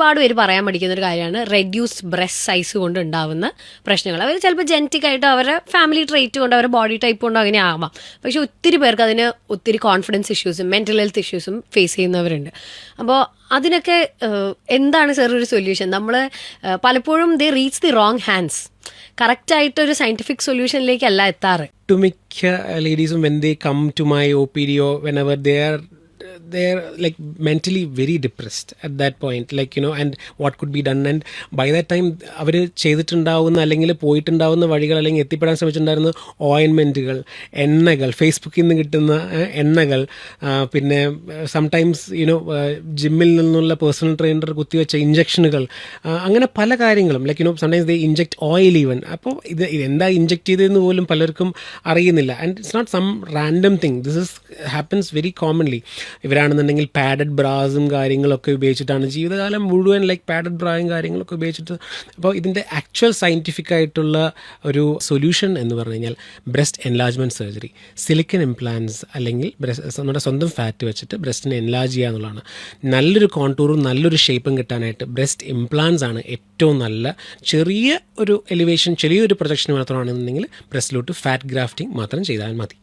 ഒരുപാട് പേര് പറയാൻ പഠിക്കുന്ന ഒരു കാര്യമാണ് റെഡ്യൂസ്ഡ് ബ്രസ്റ്റ് സൈസ് കൊണ്ട് ഉണ്ടാവുന്ന പ്രശ്നങ്ങൾ. അവർ ചിലപ്പോൾ ജനറ്റിക് ആയിട്ട് അവരുടെ ഫാമിലി ട്രേറ്റ് കൊണ്ട് അവരുടെ ബോഡി ടൈപ്പ് കൊണ്ട് അങ്ങനെ ആവാം. പക്ഷെ ഒത്തിരി പേർക്ക് അതിന് ഒത്തിരി കോൺഫിഡൻസ് ഇഷ്യൂസും മെൻ്റൽ ഹെൽത്ത് ഇഷ്യൂസും ഫേസ് ചെയ്യുന്നവരുണ്ട്. അപ്പോൾ അതിനൊക്കെ എന്താണ് സാർ ഒരു സൊല്യൂഷൻ? നമ്മൾ പലപ്പോഴും they reach the wrong hands. കറക്റ്റായിട്ടൊരു സയൻറ്റിഫിക് സൊല്യൂഷനിലേക്കല്ല എത്താറ്. മിക്ക ലേഡീസും when they come to my OPD or whenever they're like mentally very depressed at that point, like and what could be done, and by that time അവർ ചെയ്തിട്ടുണ്ടാവുന്ന അല്ലെങ്കിൽ പോയിട്ടുണ്ടാവുന്ന വഴികൾ അല്ലെങ്കിൽ എത്തിപ്പെടാൻ ശ്രമിച്ചിട്ടുണ്ടായിരുന്ന ഓയിൻമെൻറ്റുകൾ, എണ്ണകൾ, ഫേസ്ബുക്കിൽ നിന്ന് കിട്ടുന്ന എണ്ണകൾ, പിന്നെ സംടൈംസ് ജിമ്മിൽ നിന്നുള്ള പേഴ്സണൽ ട്രെയിനർ കുത്തിവെച്ച ഇഞ്ചക്ഷനുകൾ, അങ്ങനെ പല കാര്യങ്ങളും like sometimes they inject oil even. അപ്പോൾ ഇത് എന്താ ഇഞ്ചെക്ട് ചെയ്തതെന്ന് പോലും പലർക്കും അറിയുന്നില്ല. And it's not some random thing, this happens very commonly. ഇവരാണെന്നുണ്ടെങ്കിൽ പാഡഡ് ബ്രാസും കാര്യങ്ങളൊക്കെ ഉപയോഗിച്ചിട്ടാണ് ജീവിതകാലം മുഴുവൻ ലൈക്ക് പാഡഡ് ബ്രായും കാര്യങ്ങളൊക്കെ ഉപയോഗിച്ചിട്ട്. അപ്പോൾ ഇതിൻ്റെ ആക്ച്വൽ സയൻറ്റിഫിക് ആയിട്ടുള്ള ഒരു സൊല്യൂഷൻ എന്ന് പറഞ്ഞു കഴിഞ്ഞാൽ breast enlargement surgery, silicone implants അല്ലെങ്കിൽ നമ്മുടെ സ്വന്തം ഫാറ്റ് വെച്ചിട്ട് ബ്രസ്റ്റിനെ എൻലാർജ് ചെയ്യുക എന്നുള്ളതാണ്. നല്ലൊരു കോൺടൂറും നല്ലൊരു ഷേപ്പും കിട്ടാനായിട്ട് ബ്രസ്റ്റ് ഇംപ്ലാന്റ്സ് ആണ് ഏറ്റവും നല്ല. ചെറിയ ഒരു എലിവേഷൻ, ചെറിയൊരു പ്രൊജക്ഷൻ മാത്രമാണെന്നുണ്ടെങ്കിൽ ബ്രസ്റ്റിലോട്ട് ഫാറ്റ് ഗ്രാഫ്റ്റിംഗ് മാത്രം ചെയ്താൽ മതി.